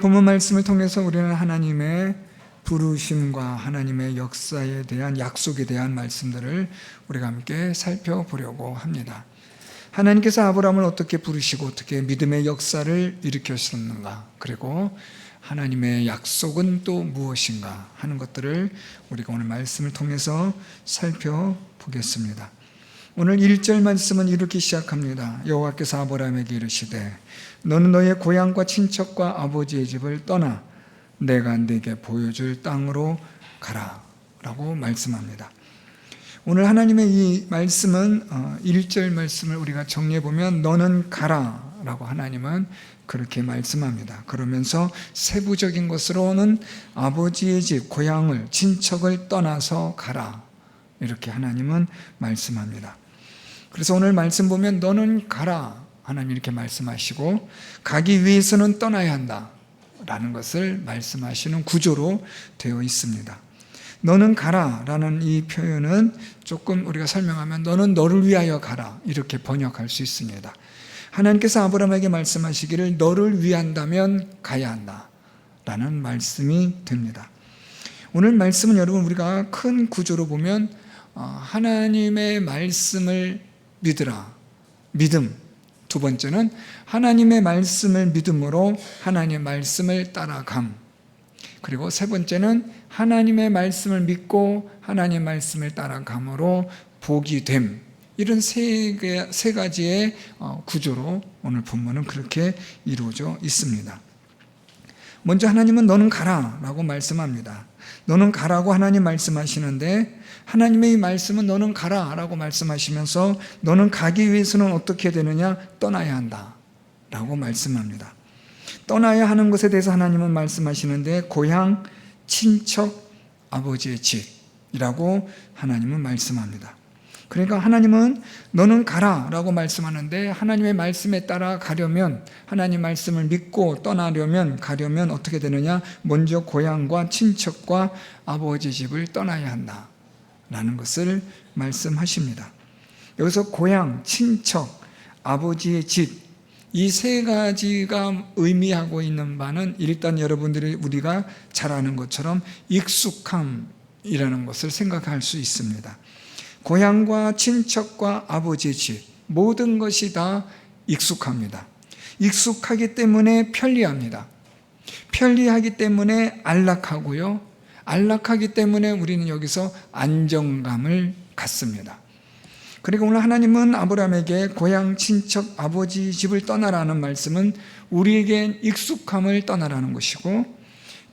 본문 말씀을 통해서 우리는 하나님의 부르심과 하나님의 역사에 대한 약속에 대한 말씀들을 우리가 함께 살펴보려고 합니다. 하나님께서 아브라함을 어떻게 부르시고 어떻게 믿음의 역사를 일으켰었는가, 그리고 하나님의 약속은 또 무엇인가 하는 것들을 우리가 오늘 말씀을 통해서 살펴보겠습니다. 오늘 1절 말씀은 이렇게 시작합니다. 여호와께서 아브라함에게 이르시되 너는 너의 고향과 친척과 아버지의 집을 떠나 내가 네게 보여줄 땅으로 가라 라고 말씀합니다. 오늘 하나님의 이 말씀은 1절 말씀을 우리가 정리해 보면 너는 가라 라고 하나님은 그렇게 말씀합니다. 그러면서 세부적인 것으로는 아버지의 집, 고향을, 친척을 떠나서 가라 이렇게 하나님은 말씀합니다. 그래서 오늘 말씀 보면 너는 가라 하나님 이렇게 말씀하시고 가기 위해서는 떠나야 한다 라는 것을 말씀하시는 구조로 되어 있습니다. 너는 가라 라는 이 표현은 조금 우리가 설명하면 너는 너를 위하여 가라 이렇게 번역할 수 있습니다. 하나님께서 아브라함에게 말씀하시기를 너를 위한다면 가야 한다 라는 말씀이 됩니다. 오늘 말씀은 여러분 우리가 큰 구조로 보면 하나님의 말씀을 믿으라, 믿음. 두 번째는 하나님의 말씀을 믿음으로 하나님의 말씀을 따라감. 그리고 세 번째는 하나님의 말씀을 믿고 하나님의 말씀을 따라감으로 복이 됨. 이런 세 가지의 구조로 오늘 본문은 그렇게 이루어져 있습니다. 먼저 하나님은 너는 가라 라고 말씀합니다. 너는 가라고 하나님 말씀하시는데 하나님의 이 말씀은 너는 가라 라고 말씀하시면서 너는 가기 위해서는 어떻게 되느냐? 떠나야 한다 라고 말씀합니다. 떠나야 하는 것에 대해서 하나님은 말씀하시는데 고향, 친척, 아버지의 집이라고 하나님은 말씀합니다. 그러니까 하나님은 너는 가라 라고 말씀하는데 하나님의 말씀에 따라 가려면 하나님 말씀을 믿고 떠나려면 가려면 어떻게 되느냐? 먼저 고향과 친척과 아버지 집을 떠나야 한다 라는 것을 말씀하십니다. 여기서 고향, 친척, 아버지의 집 이 세 가지가 의미하고 있는 바는 일단 여러분들이 우리가 잘 아는 것처럼 익숙함이라는 것을 생각할 수 있습니다. 고향과 친척과 아버지의 집 모든 것이 다 익숙합니다. 익숙하기 때문에 편리합니다. 편리하기 때문에 안락하고요. 안락하기 때문에 우리는 여기서 안정감을 갖습니다. 그리고 오늘 하나님은 아브라함에게 고향, 친척, 아버지 집을 떠나라는 말씀은 우리에겐 익숙함을 떠나라는 것이고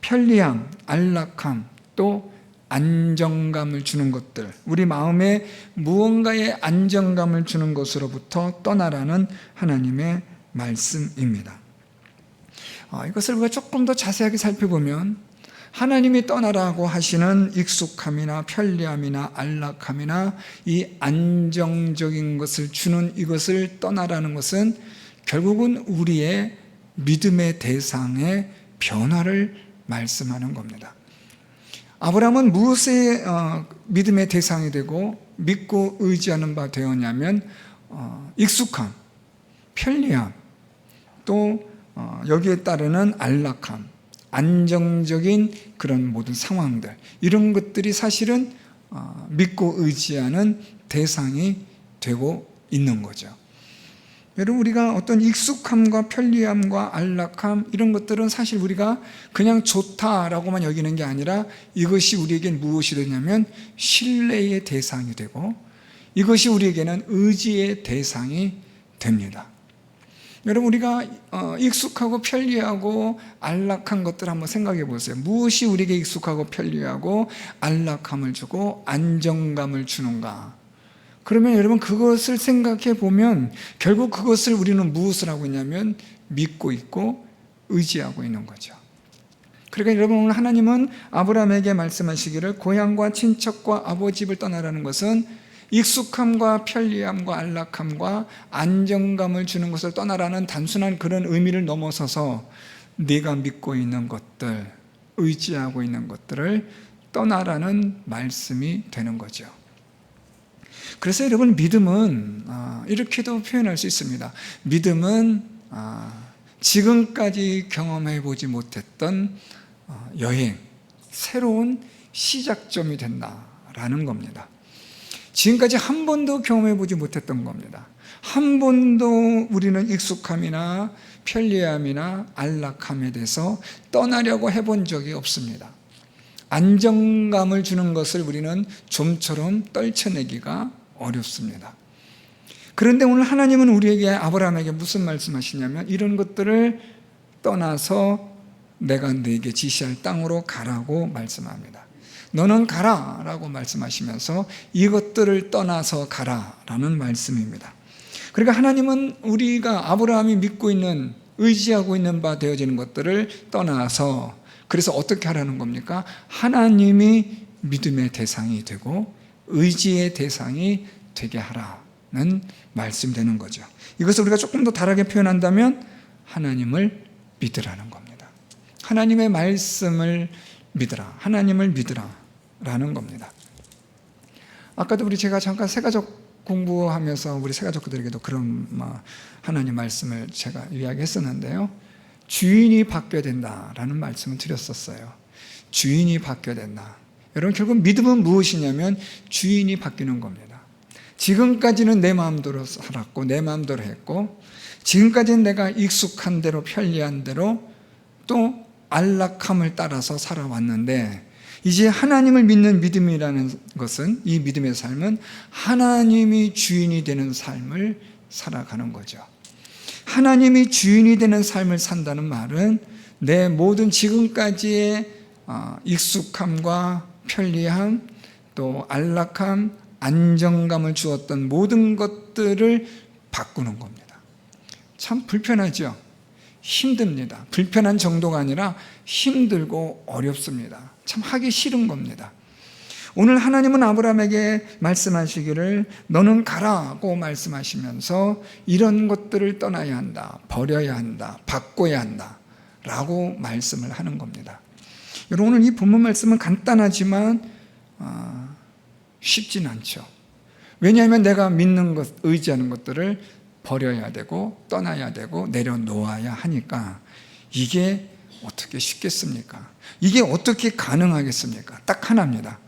편리함, 안락함, 또 안정감을 주는 것들, 우리 마음에 무언가의 안정감을 주는 것으로부터 떠나라는 하나님의 말씀입니다. 이것을 우리가 조금 더 자세하게 살펴보면 하나님이 떠나라고 하시는 익숙함이나 편리함이나 안락함이나 이 안정적인 것을 주는 이것을 떠나라는 것은 결국은 우리의 믿음의 대상의 변화를 말씀하는 겁니다. 아브라함은 무엇의 믿음의 대상이 되고 믿고 의지하는 바 되었냐면 익숙함, 편리함, 또 여기에 따르는 안락함, 안정적인 그런 모든 상황들 이런 것들이 사실은 믿고 의지하는 대상이 되고 있는 거죠. 여러분 우리가 어떤 익숙함과 편리함과 안락함 이런 것들은 사실 우리가 그냥 좋다라고만 여기는 게 아니라 이것이 우리에겐 무엇이 되냐면 신뢰의 대상이 되고 이것이 우리에게는 의지의 대상이 됩니다. 여러분 우리가 익숙하고 편리하고 안락한 것들 한번 생각해 보세요. 무엇이 우리에게 익숙하고 편리하고 안락함을 주고 안정감을 주는가? 그러면 여러분 그것을 생각해 보면 결국 그것을 우리는 무엇을 하고 있냐면 믿고 있고 의지하고 있는 거죠. 그러니까 여러분 오늘 하나님은 아브라함에게 말씀하시기를 고향과 친척과 아버지 집을 떠나라는 것은 익숙함과 편리함과 안락함과 안정감을 주는 것을 떠나라는 단순한 그런 의미를 넘어서서 네가 믿고 있는 것들, 의지하고 있는 것들을 떠나라는 말씀이 되는 거죠. 그래서 여러분 믿음은 이렇게도 표현할 수 있습니다. 믿음은 지금까지 경험해 보지 못했던 여행, 새로운 시작점이 된다라는 겁니다. 지금까지 한 번도 경험해 보지 못했던 겁니다. 한 번도 우리는 익숙함이나 편리함이나 안락함에 대해서 떠나려고 해본 적이 없습니다. 안정감을 주는 것을 우리는 좀처럼 떨쳐내기가 어렵습니다. 그런데 오늘 하나님은 우리에게, 아브라함에게 무슨 말씀하시냐면 이런 것들을 떠나서 내가 너에게 지시할 땅으로 가라고 말씀합니다. 너는 가라라고 말씀하시면서 이것들을 떠나서 가라라는 말씀입니다. 그러니까 하나님은 우리가 아브라함이 믿고 있는, 의지하고 있는 바 되어지는 것들을 떠나서, 그래서 어떻게 하라는 겁니까? 하나님이 믿음의 대상이 되고 의지의 대상이 되게 하라는 말씀이 되는 거죠. 이것을 우리가 조금 더 다르게 표현한다면 하나님을 믿으라는 겁니다. 하나님의 말씀을 믿으라, 하나님을 믿으라 라는 겁니다. 아까도 제가 잠깐 새가족 공부하면서 우리 새가족들에게도 그런 하나님 말씀을 제가 이야기했었는데요. 주인이 바뀌어야 된다라는 말씀을 드렸었어요. 주인이 바뀌어야 된다. 여러분, 결국 믿음은 무엇이냐면 주인이 바뀌는 겁니다. 지금까지는 내 마음대로 살았고 내 마음대로 했고, 지금까지는 내가 익숙한 대로 편리한 대로 또 안락함을 따라서 살아왔는데, 이제 하나님을 믿는 믿음이라는 것은, 이 믿음의 삶은 하나님이 주인이 되는 삶을 살아가는 거죠. 하나님이 주인이 되는 삶을 산다는 말은 내 모든 지금까지의 익숙함과 편리함, 또 안락함, 안정감을 주었던 모든 것들을 바꾸는 겁니다. 참 불편하죠? 힘듭니다. 불편한 정도가 아니라 힘들고 어렵습니다. 참 하기 싫은 겁니다. 오늘 하나님은 아브라함에게 말씀하시기를 너는 가라고 말씀하시면서 이런 것들을 떠나야 한다, 버려야 한다, 바꿔야 한다 라고 말씀을 하는 겁니다. 여러분, 오늘 이 본문 말씀은 간단하지만 쉽진 않죠. 왜냐하면 내가 믿는 것, 의지하는 것들을 버려야 되고 떠나야 되고 내려놓아야 하니까 이게 어떻게 쉽겠습니까? 이게 어떻게 가능하겠습니까? 딱 하나입니다.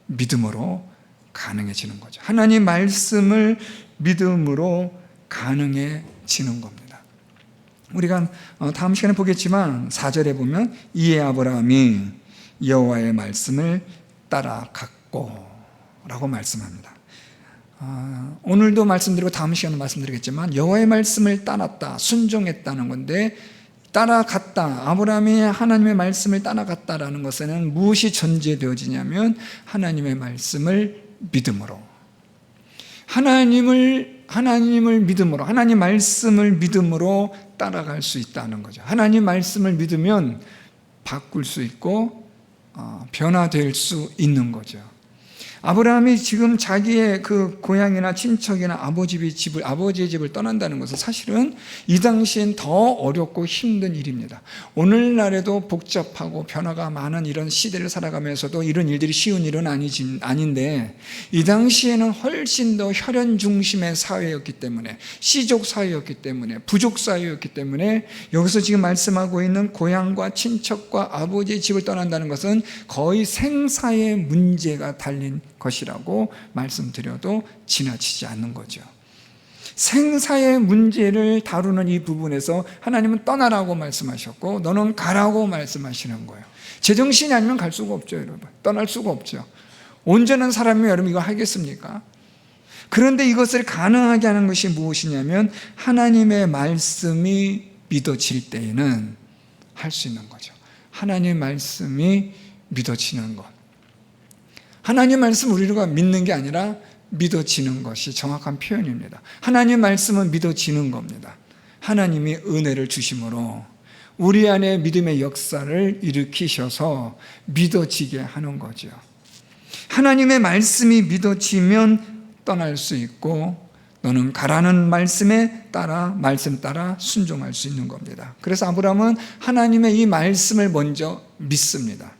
믿음으로 가능해지는 거죠. 하나님 말씀을 믿음으로 가능해지는 겁니다. 우리가 다음 시간에 보겠지만 4절에 보면 이에 아브라함이 여호와의 말씀을 따라갔고 라고 말씀합니다. 오늘도 말씀드리고 다음 시간에 말씀드리겠지만 여호와의 말씀을 따랐다, 순종했다는 건데, 따라갔다, 아브라함이 하나님의 말씀을 따라갔다라는 것에는 무엇이 전제되어지냐면 하나님의 말씀을 믿음으로, 하나님을 믿음으로, 하나님 말씀을 믿음으로 따라갈 수 있다는 거죠. 하나님 말씀을 믿으면 바꿀 수 있고 변화될 수 있는 거죠. 아브라함이 지금 자기의 그 고향이나 친척이나 아버지의 집을 떠난다는 것은 사실은 이 당시엔 더 어렵고 힘든 일입니다. 오늘날에도 복잡하고 변화가 많은 이런 시대를 살아가면서도 이런 일들이 쉬운 일은 아닌데, 이 당시에는 훨씬 더 혈연 중심의 사회였기 때문에, 씨족 사회였기 때문에, 부족 사회였기 때문에, 여기서 지금 말씀하고 있는 고향과 친척과 아버지의 집을 떠난다는 것은 거의 생사의 문제가 달린 것이라고 말씀드려도 지나치지 않는 거죠. 생사의 문제를 다루는 이 부분에서 하나님은 떠나라고 말씀하셨고 너는 가라고 말씀하시는 거예요. 제정신이 아니면 갈 수가 없죠, 여러분. 떠날 수가 없죠. 온전한 사람이 여러분 이거 하겠습니까? 그런데 이것을 가능하게 하는 것이 무엇이냐면 하나님의 말씀이 믿어질 때에는 할 수 있는 거죠. 하나님의 말씀이 믿어지는 것. 하나님 말씀 우리가 믿는 게 아니라 믿어지는 것이 정확한 표현입니다. 하나님 말씀은 믿어지는 겁니다. 하나님이 은혜를 주심으로 우리 안에 믿음의 역사를 일으키셔서 믿어지게 하는 거죠. 하나님의 말씀이 믿어지면 떠날 수 있고 너는 가라는 말씀에 따라, 말씀 따라 순종할 수 있는 겁니다. 그래서 아브라함은 하나님의 이 말씀을 먼저 믿습니다.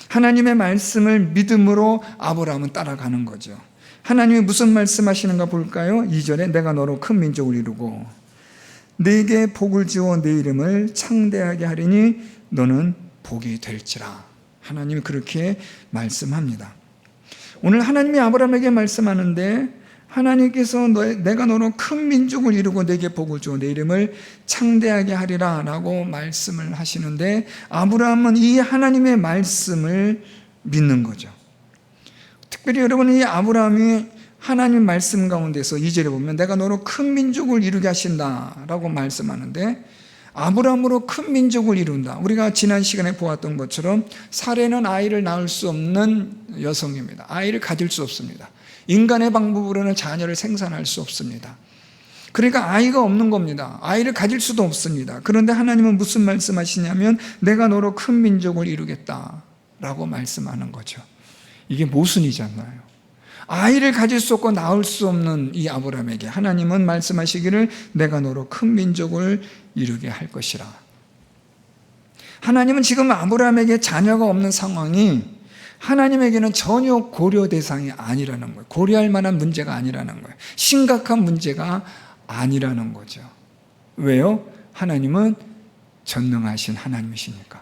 하나님의 말씀을 믿음으로 아브라함은 따라가는 거죠. 하나님이 무슨 말씀하시는가 볼까요? 2절에 내가 너로 큰 민족을 이루고 네게 복을 주어 네 이름을 창대하게 하리니 너는 복이 될지라. 하나님이 그렇게 말씀합니다. 오늘 하나님이 아브라함에게 말씀하는데 하나님께서 내가 너로 큰 민족을 이루고 네게 복을 주어 네 이름을 창대하게 하리라 라고 말씀을 하시는데, 아브라함은 이 하나님의 말씀을 믿는 거죠. 특별히 여러분, 이 아브라함이 하나님 말씀 가운데서 2절에 보면 내가 너로 큰 민족을 이루게 하신다 라고 말씀하는데, 아브라함으로 큰 민족을 이룬다. 우리가 지난 시간에 보았던 것처럼 사례는 아이를 낳을 수 없는 여성입니다. 아이를 가질 수 없습니다. 인간의 방법으로는 자녀를 생산할 수 없습니다. 그러니까 아이가 없는 겁니다. 아이를 가질 수도 없습니다. 그런데 하나님은 무슨 말씀하시냐면 내가 너로 큰 민족을 이루겠다라고 말씀하는 거죠. 이게 모순이잖아요. 아이를 가질 수 없고 낳을 수 없는 이 아브라함에게 하나님은 말씀하시기를 내가 너로 큰 민족을 이루게 할 것이라. 하나님은 지금 아브라함에게 자녀가 없는 상황이 하나님에게는 전혀 고려 대상이 아니라는 거예요. 고려할 만한 문제가 아니라는 거예요. 심각한 문제가 아니라는 거죠. 왜요? 하나님은 전능하신 하나님이시니까.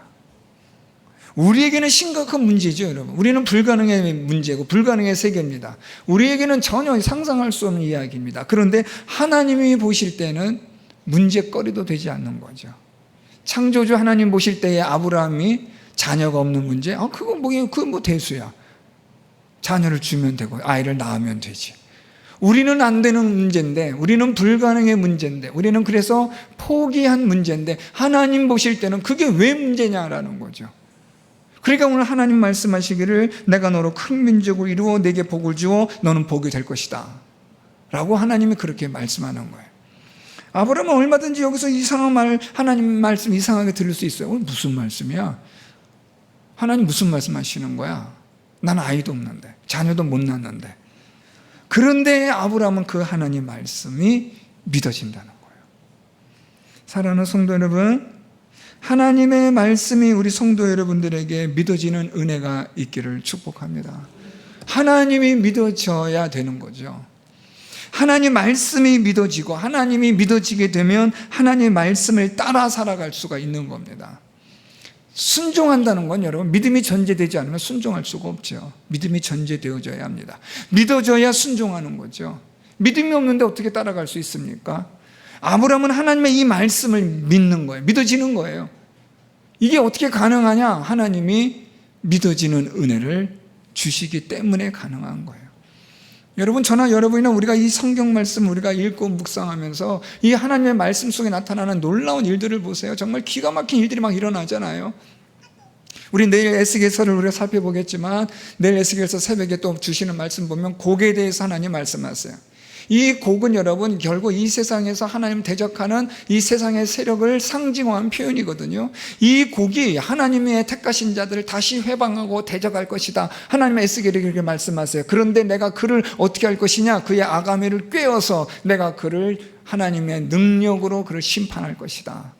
우리에게는 심각한 문제죠, 여러분. 우리는 불가능의 문제고 불가능의 세계입니다. 우리에게는 전혀 상상할 수 없는 이야기입니다. 그런데 하나님이 보실 때는 문제거리도 되지 않는 거죠. 창조주 하나님 보실 때에 아브라함이 자녀가 없는 문제, 그건 뭐 대수야. 자녀를 주면 되고 아이를 낳으면 되지. 우리는 안 되는 문제인데, 우리는 불가능의 문제인데, 우리는 그래서 포기한 문제인데 하나님 보실 때는 그게 왜 문제냐라는 거죠. 그러니까 오늘 하나님 말씀하시기를 내가 너로 큰 민족을 이루어 내게 복을 주어 너는 복이 될 것이다 라고 하나님이 그렇게 말씀하는 거예요. 아브라함은 얼마든지 여기서 이상한 말, 하나님 말씀 이상하게 들을 수 있어요. 무슨 말씀이야? 하나님 무슨 말씀하시는 거야? 난 아이도 없는데, 자녀도 못 낳는데. 그런데 아브라함은 그 하나님 말씀이 믿어진다는 거예요. 사랑하는 성도 여러분, 하나님의 말씀이 우리 성도 여러분들에게 믿어지는 은혜가 있기를 축복합니다. 하나님이 믿어져야 되는 거죠. 하나님 말씀이 믿어지고 하나님이 믿어지게 되면 하나님의 말씀을 따라 살아갈 수가 있는 겁니다. 순종한다는 건 여러분, 믿음이 전제되지 않으면 순종할 수가 없죠. 믿음이 전제되어져야 합니다. 믿어져야 순종하는 거죠. 믿음이 없는데 어떻게 따라갈 수 있습니까? 아브라함은 하나님의 이 말씀을 믿는 거예요. 믿어지는 거예요. 이게 어떻게 가능하냐? 하나님이 믿어지는 은혜를 주시기 때문에 가능한 거예요. 여러분, 저나 여러분이나 우리가 이 성경 말씀 우리가 읽고 묵상하면서 이 하나님의 말씀 속에 나타나는 놀라운 일들을 보세요. 정말 기가 막힌 일들이 막 일어나잖아요. 우리 내일 에스겔서를 우리가 살펴보겠지만, 내일 에스겔서 새벽에 또 주시는 말씀 보면 곡에 대해서 하나님 말씀하세요. 이 곡은 여러분 결국 이 세상에서 하나님 대적하는 이 세상의 세력을 상징화한 표현이거든요. 이 곡이 하나님의 택하신 자들을 다시 회방하고 대적할 것이다. 하나님의 에스겔이 그렇게 말씀하세요. 그런데 내가 그를 어떻게 할 것이냐? 그의 아가미를 꿰어서 내가 그를 하나님의 능력으로 그를 심판할 것이다.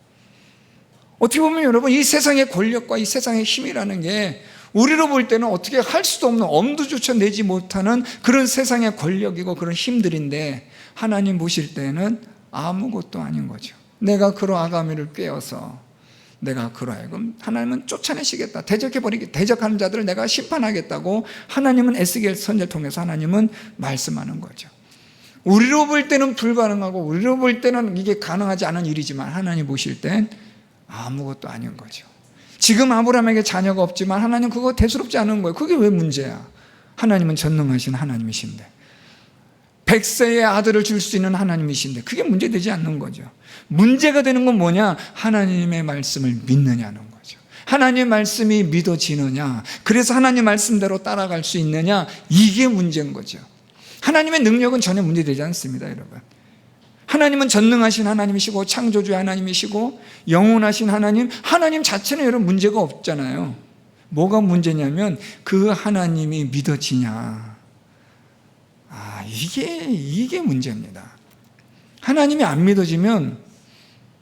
어떻게 보면 여러분, 이 세상의 권력과 이 세상의 힘이라는 게 우리로 볼 때는 어떻게 할 수도 없는, 엄두조차 내지 못하는 그런 세상의 권력이고 그런 힘들인데, 하나님 보실 때는 아무것도 아닌 거죠. 내가 그로 아가미를 꿰어서 내가 그로 하여금 하나님은 쫓아내시겠다, 대적하는 자들을 내가 심판하겠다고 하나님은 에스겔 선지자를 통해서 하나님은 말씀하는 거죠. 우리로 볼 때는 불가능하고 우리로 볼 때는 이게 가능하지 않은 일이지만 하나님 보실 땐 아무것도 아닌 거죠. 지금 아브라함에게 자녀가 없지만 하나님 그거 대수롭지 않은 거예요. 그게 왜 문제야? 하나님은 전능하신 하나님이신데, 100세의 아들을 줄 수 있는 하나님이신데 그게 문제되지 않는 거죠. 문제가 되는 건 뭐냐? 하나님의 말씀을 믿느냐는 거죠. 하나님의 말씀이 믿어지느냐, 그래서 하나님 말씀대로 따라갈 수 있느냐, 이게 문제인 거죠. 하나님의 능력은 전혀 문제되지 않습니다, 여러분. 하나님은 전능하신 하나님이시고 창조주의 하나님이시고 영원하신 하나님 자체는 여러분 문제가 없잖아요. 뭐가 문제냐면 그 하나님이 믿어지냐, 이게 문제입니다. 하나님이 안 믿어지면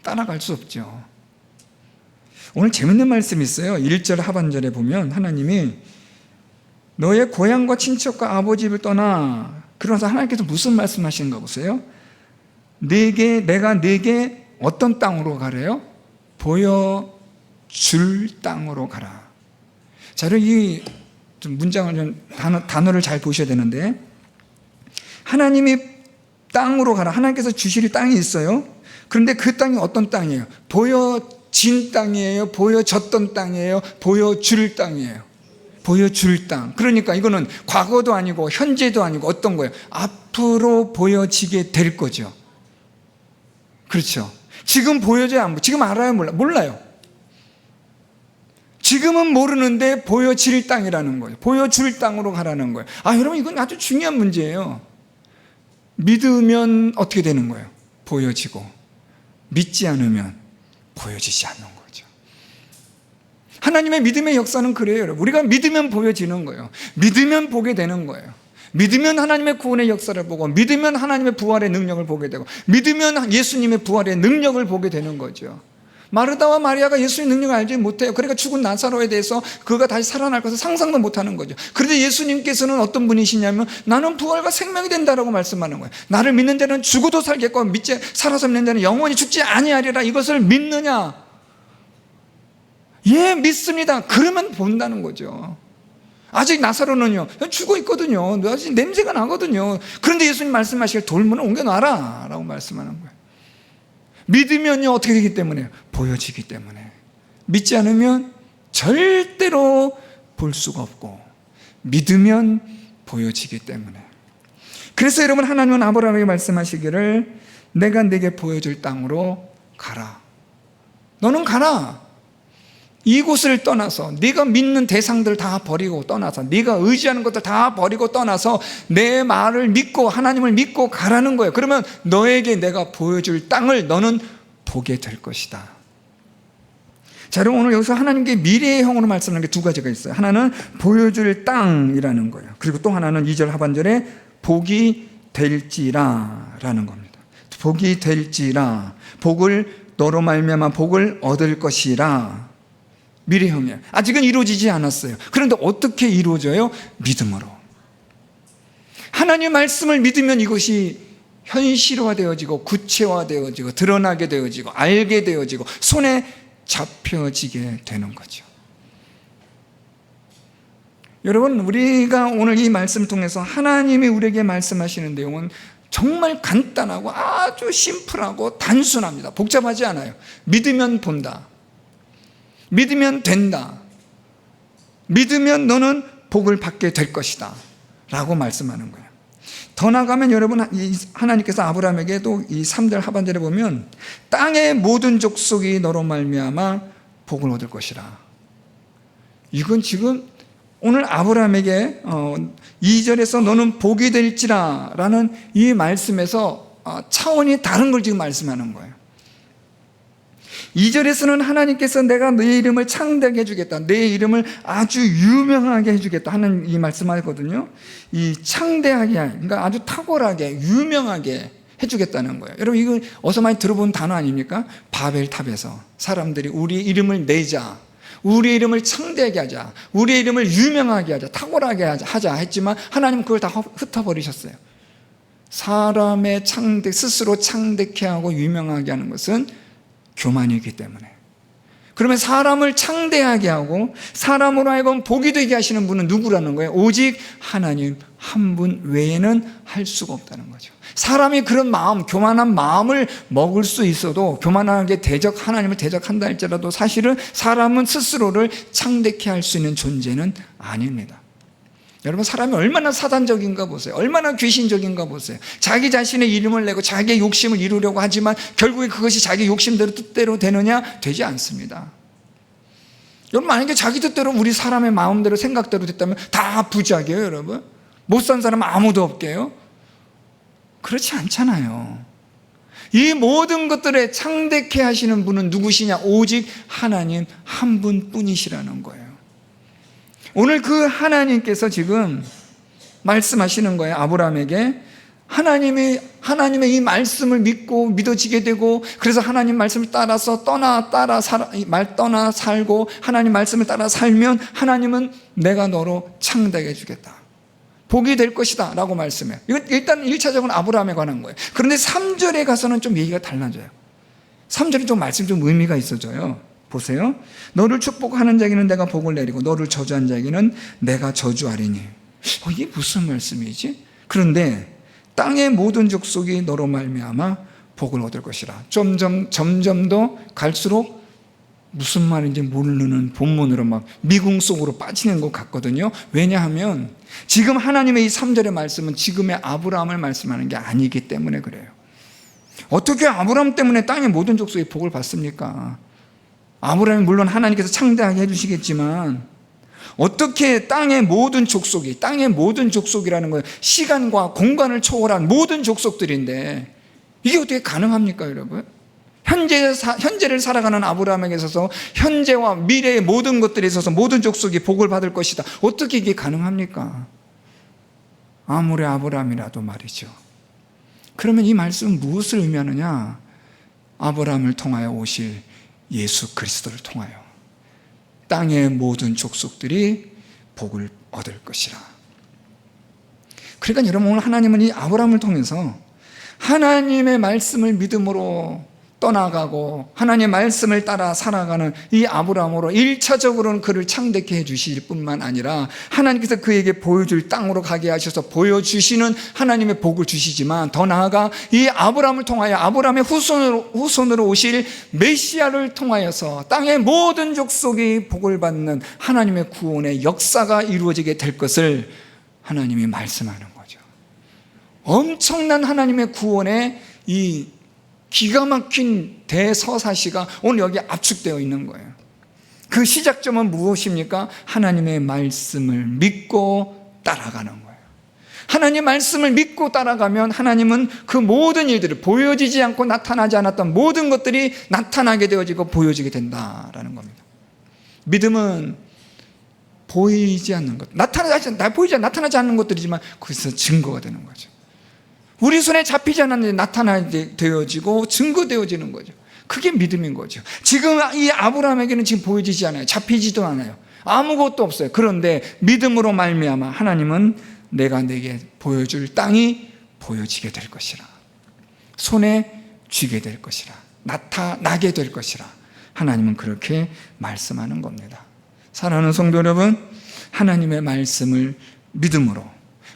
따라갈 수 없죠. 오늘 재밌는 말씀이 있어요. 1절 하반절에 보면 하나님이 너의 고향과 친척과 아버지 집을 떠나, 그러면서 하나님께서 무슨 말씀하시는가 보세요. 내가 내게 어떤 땅으로 가래요? 보여줄 땅으로 가라. 자, 이 문장을 좀 단어를 잘 보셔야 되는데, 하나님이 땅으로 가라. 하나님께서 주실 땅이 있어요. 그런데 그 땅이 어떤 땅이에요? 보여진 땅이에요? 보여졌던 땅이에요? 보여줄 땅이에요? 보여줄 땅. 그러니까 이거는 과거도 아니고 현재도 아니고 어떤 거예요? 앞으로 보여지게 될 거죠. 그렇죠. 지금 보여져야 안 보여. 지금 알아요? 몰라요. 지금은 모르는데 보여질 땅이라는 거예요. 보여줄 땅으로 가라는 거예요. 여러분, 이건 아주 중요한 문제예요. 믿으면 어떻게 되는 거예요? 보여지고. 믿지 않으면 보여지지 않는 거죠. 하나님의 믿음의 역사는 그래요, 여러분. 우리가 믿으면 보여지는 거예요. 믿으면 보게 되는 거예요. 믿으면 하나님의 구원의 역사를 보고, 믿으면 하나님의 부활의 능력을 보게 되고, 믿으면 예수님의 부활의 능력을 보게 되는 거죠. 마르다와 마리아가 예수의 능력을 알지 못해요. 그러니까 죽은 나사로에 대해서 그가 다시 살아날 것을 상상도 못하는 거죠. 그런데 예수님께서는 어떤 분이시냐면, 나는 부활과 생명이 된다라고 말씀하는 거예요. 나를 믿는 자는 죽어도 살겠고 살아서 믿는 자는 영원히 죽지 아니하리라. 이것을 믿느냐? 예, 믿습니다. 그러면 본다는 거죠. 아직 나사로는요, 죽어 있거든요. 아직 냄새가 나거든요. 그런데 예수님 말씀하시길 돌문을 옮겨놔라 라고 말씀하는 거예요. 믿으면요, 어떻게 되기 때문에? 보여지기 때문에. 믿지 않으면 절대로 볼 수가 없고, 믿으면 보여지기 때문에. 그래서 여러분, 하나님은 아브라함에게 말씀하시기를, 내가 네게 보여줄 땅으로 가라. 너는 가라. 이곳을 떠나서, 네가 믿는 대상들 다 버리고 떠나서, 네가 의지하는 것들 다 버리고 떠나서 내 말을 믿고 하나님을 믿고 가라는 거예요. 그러면 너에게 내가 보여줄 땅을 너는 보게 될 것이다. 자, 여러분, 오늘 여기서 하나님께 미래형으로 말씀하는 게 두 가지가 있어요. 하나는 보여줄 땅이라는 거예요. 그리고 또 하나는 2절 하반절에 복이 될지라 라는 겁니다. 복이 될지라, 복을 너로 말미암아 복을 얻을 것이라. 미래형이에요. 아직은 이루어지지 않았어요. 그런데 어떻게 이루어져요? 믿음으로. 하나님의 말씀을 믿으면 이것이 현실화되어지고 구체화되어지고 드러나게 되어지고 알게 되어지고 손에 잡혀지게 되는 거죠. 여러분, 우리가 오늘 이 말씀을 통해서 하나님이 우리에게 말씀하시는 내용은 정말 간단하고 아주 심플하고 단순합니다. 복잡하지 않아요. 믿으면 본다. 믿으면 된다. 믿으면 너는 복을 받게 될 것이다 라고 말씀하는 거예요. 더 나아가면 여러분, 하나님께서 아브라함에게도 이 3절 하반절에 보면, 땅의 모든 족속이 너로 말미암아 복을 얻을 것이라. 이건 지금 오늘 아브라함에게 2절에서 너는 복이 될지라 라는 이 말씀에서 차원이 다른 걸 지금 말씀하는 거예요. 2절에서는 하나님께서 내가 네 이름을 창대하게 해주겠다, 내 이름을 아주 유명하게 해주겠다 하는 이 말씀하거든요. 이 창대하게, 그러니까 아주 탁월하게 유명하게 해주겠다는 거예요. 여러분, 이거 어서 많이 들어본 단어 아닙니까? 바벨탑에서 사람들이 우리 이름을 내자, 우리 이름을 창대하게 하자, 우리 이름을 유명하게 하자, 탁월하게 하자 했지만 하나님은 그걸 다 흩어버리셨어요. 사람의 스스로 창대케 하고 유명하게 하는 것은 교만이기 때문에. 그러면 사람을 창대하게 하고 사람으로 하여금 복이 되게 하시는 분은 누구라는 거예요? 오직 하나님 한 분 외에는 할 수가 없다는 거죠. 사람이 그런 마음, 교만한 마음을 먹을 수 있어도, 교만하게 하나님을 대적한다 할지라도 사실은 사람은 스스로를 창대케 할 수 있는 존재는 아닙니다. 여러분, 사람이 얼마나 사단적인가 보세요. 얼마나 귀신적인가 보세요. 자기 자신의 이름을 내고 자기의 욕심을 이루려고 하지만 결국에 그것이 자기 욕심대로 뜻대로 되느냐? 되지 않습니다. 여러분, 만약에 자기 뜻대로 우리 사람의 마음대로 생각대로 됐다면 다 부자게요, 여러분. 못 산 사람은 아무도 없게요. 그렇지 않잖아요. 이 모든 것들에 창대케 하시는 분은 누구시냐? 오직 하나님 한 분뿐이시라는 거예요. 오늘 그 하나님께서 지금 말씀하시는 거예요. 아브라함에게 하나님의 이 말씀을 믿고 믿어지게 되고, 그래서 하나님 말씀을 따라서 떠나 살고 하나님 말씀을 따라 살면 하나님은 내가 너로 창대하게 해주겠다, 복이 될 것이다 라고 말씀해요. 이건 일단 1차적으로 아브라함에 관한 거예요. 그런데 3절에 가서는 좀 얘기가 달라져요. 3절이 좀 말씀 좀 의미가 있어져요. 보세요. 너를 축복하는 자에게는 내가 복을 내리고 너를 저주한 자에게는 내가 저주하리니. 이게 무슨 말씀이지? 그런데 땅의 모든 족속이 너로 말미암아 복을 얻을 것이라. 점점 더 갈수록 무슨 말인지 모르는 본문으로 막 미궁 속으로 빠지는 것 같거든요. 왜냐하면 지금 하나님의 이 3절의 말씀은 지금의 아브라함을 말씀하는 게 아니기 때문에 그래요. 어떻게 아브라함 때문에 땅의 모든 족속이 복을 받습니까? 아브라함이 물론 하나님께서 창대하게 해주시겠지만 어떻게 땅의 모든 족속이라는 거예요. 시간과 공간을 초월한 모든 족속들인데 이게 어떻게 가능합니까, 여러분? 현재를 살아가는 아브라함에게 있어서 현재와 미래의 모든 것들에 있어서 모든 족속이 복을 받을 것이다. 어떻게 이게 가능합니까? 아무리 아브라함이라도 말이죠. 그러면 이 말씀은 무엇을 의미하느냐? 아브라함을 통하여 오실 예수 그리스도를 통하여 땅의 모든 족속들이 복을 얻을 것이라. 그러니까 여러분, 오늘 하나님은 이 아브라함을 통해서 하나님의 말씀을 믿음으로 떠나가고 하나님의 말씀을 따라 살아가는 이 아브라함으로 1차적으로는 그를 창대케 해주실 뿐만 아니라 하나님께서 그에게 보여줄 땅으로 가게 하셔서 보여주시는 하나님의 복을 주시지만 더 나아가 이 아브라함을 통하여 아브라함의 후손으로 오실 메시아를 통하여서 땅의 모든 족속이 복을 받는 하나님의 구원의 역사가 이루어지게 될 것을 하나님이 말씀하는 거죠. 엄청난 하나님의 구원의 이 기가 막힌 대서사시가 오늘 여기 압축되어 있는 거예요. 그 시작점은 무엇입니까? 하나님의 말씀을 믿고 따라가는 거예요. 하나님의 말씀을 믿고 따라가면 하나님은 그 모든 일들을 보여지지 않고 나타나지 않았던 모든 것들이 나타나게 되어지고 보여지게 된다라는 겁니다. 믿음은 보이지 않는 것, 나타나지 않는 것들이지만 거기서 증거가 되는 거죠. 우리 손에 잡히지 않았는데 나타나게 되어지고 증거되어지는 거죠. 그게 믿음인 거죠. 지금 이 아브라함에게는 지금 보여지지 않아요. 잡히지도 않아요. 아무것도 없어요. 그런데 믿음으로 말미암아 하나님은 내가 내게 보여줄 땅이 보여지게 될 것이라, 손에 쥐게 될 것이라, 나타나게 될 것이라 하나님은 그렇게 말씀하는 겁니다. 사랑하는 성도 여러분, 하나님의 말씀을 믿음으로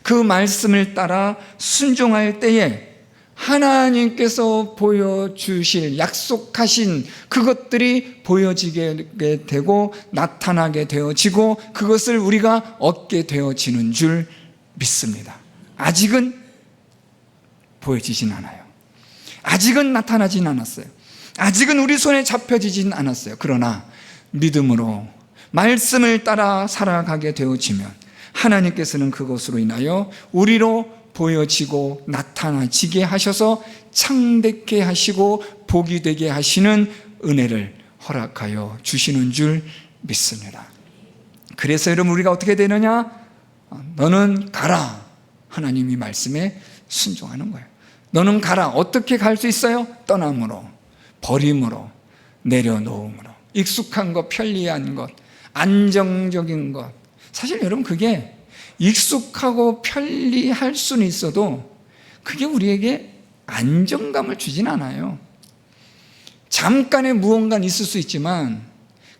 그 말씀을 따라 순종할 때에 하나님께서 보여주실 약속하신 그것들이 보여지게 되고 나타나게 되어지고 그것을 우리가 얻게 되어지는 줄 믿습니다. 아직은 보여지진 않아요. 아직은 나타나진 않았어요. 아직은 우리 손에 잡혀지진 않았어요. 그러나 믿음으로 말씀을 따라 살아가게 되어지면 하나님께서는 그것으로 인하여 우리로 보여지고 나타나지게 하셔서 창대케 하시고 복이 되게 하시는 은혜를 허락하여 주시는 줄 믿습니다. 그래서 여러분, 우리가 어떻게 되느냐? 너는 가라. 하나님이 말씀에 순종하는 거예요. 너는 가라. 어떻게 갈 수 있어요? 떠남으로, 버림으로, 내려놓음으로, 익숙한 것, 편리한 것, 안정적인 것. 사실 여러분, 그게 익숙하고 편리할 수는 있어도 그게 우리에게 안정감을 주진 않아요. 잠깐의 무언가는 있을 수 있지만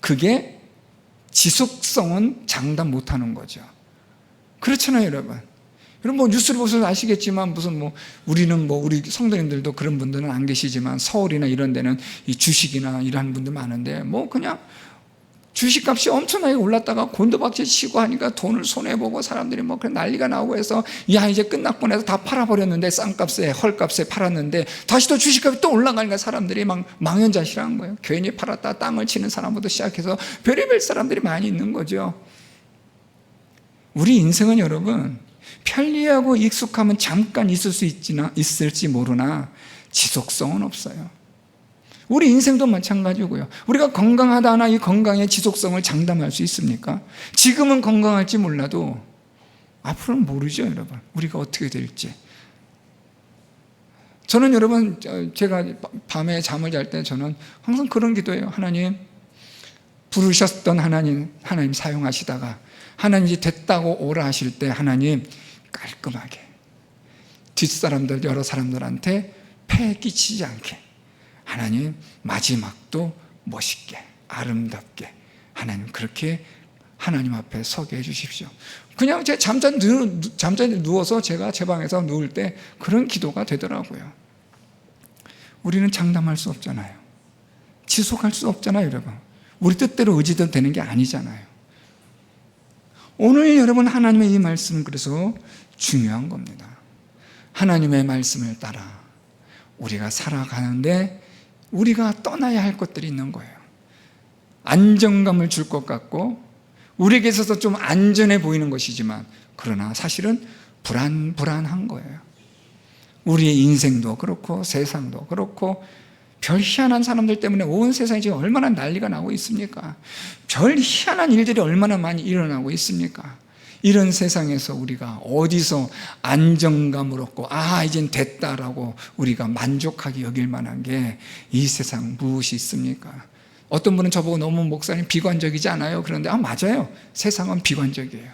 그게 지속성은 장담 못하는 거죠. 그렇잖아요, 여러분. 여러분 뉴스를 보셔서 아시겠지만 우리는 우리 성도님들도 그런 분들은 안 계시지만 서울이나 이런 데는 이 주식이나 이런 분들 많은데 그냥 주식값이 엄청나게 올랐다가 곤두박질 치고 하니까 돈을 손해보고 사람들이 그런 난리가 나오고 해서 이제 끝났고 해서 다 팔아버렸는데 싼값에 헐값에 팔았는데 다시 또 주식값이 또 올라가니까 사람들이 막 망연자실한 거예요. 괜히 팔았다 땅을 치는 사람부터 시작해서 별의별 사람들이 많이 있는 거죠. 우리 인생은 여러분, 편리하고 익숙하면 잠깐 있을지 모르나 지속성은 없어요. 우리 인생도 마찬가지고요. 우리가 건강하다 하나 이 건강의 지속성을 장담할 수 있습니까? 지금은 건강할지 몰라도 앞으로는 모르죠, 여러분. 우리가 어떻게 될지. 저는 여러분, 제가 밤에 잠을 잘 때 저는 항상 그런 기도해요. 하나님, 부르셨던 하나님 사용하시다가 하나님 이제 됐다고 오라 하실 때 하나님 깔끔하게 뒷사람들 여러 사람들한테 폐 끼치지 않게 하나님 마지막도 멋있게 아름답게 하나님 그렇게 하나님 앞에 서게 해주십시오. 그냥 제 잠자리 누워서 제가 제 방에서 누울 때 그런 기도가 되더라고요. 우리는 장담할 수 없잖아요. 지속할 수 없잖아요, 여러분. 우리 뜻대로 의지대로 되는 게 아니잖아요. 오늘 여러분 하나님의 이 말씀은 그래서 중요한 겁니다. 하나님의 말씀을 따라 우리가 살아가는데 우리가 떠나야 할 것들이 있는 거예요. 안정감을 줄 것 같고 우리에게 있어서 좀 안전해 보이는 것이지만 그러나 사실은 불안한 거예요. 우리의 인생도 그렇고 세상도 그렇고 별 희한한 사람들 때문에 온 세상이 지금 얼마나 난리가 나고 있습니까? 별 희한한 일들이 얼마나 많이 일어나고 있습니까? 이런 세상에서 우리가 어디서 안정감을 얻고 이젠 됐다라고 우리가 만족하게 여길 만한 게 이 세상 무엇이 있습니까? 어떤 분은 저보고 너무 목사님 비관적이지 않아요? 그런데 맞아요. 세상은 비관적이에요.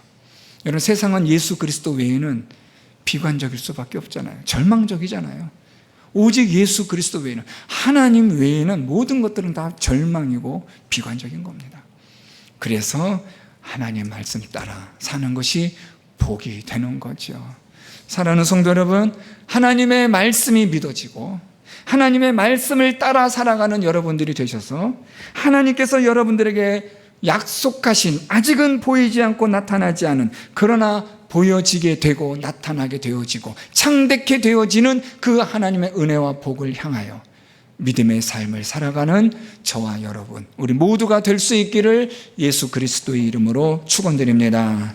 여러분 세상은 예수 그리스도 외에는 비관적일 수밖에 없잖아요. 절망적이잖아요. 오직 예수 그리스도 외에는 하나님 외에는 모든 것들은 다 절망이고 비관적인 겁니다. 그래서 하나님 말씀 따라 사는 것이 복이 되는 거죠. 사랑하는 성도 여러분, 하나님의 말씀이 믿어지고 하나님의 말씀을 따라 살아가는 여러분들이 되셔서 하나님께서 여러분들에게 약속하신 아직은 보이지 않고 나타나지 않은 그러나 보여지게 되고 나타나게 되어지고 창대케 되어지는 그 하나님의 은혜와 복을 향하여 믿음의 삶을 살아가는 저와 여러분 우리 모두가 될 수 있기를 예수 그리스도의 이름으로 축원드립니다.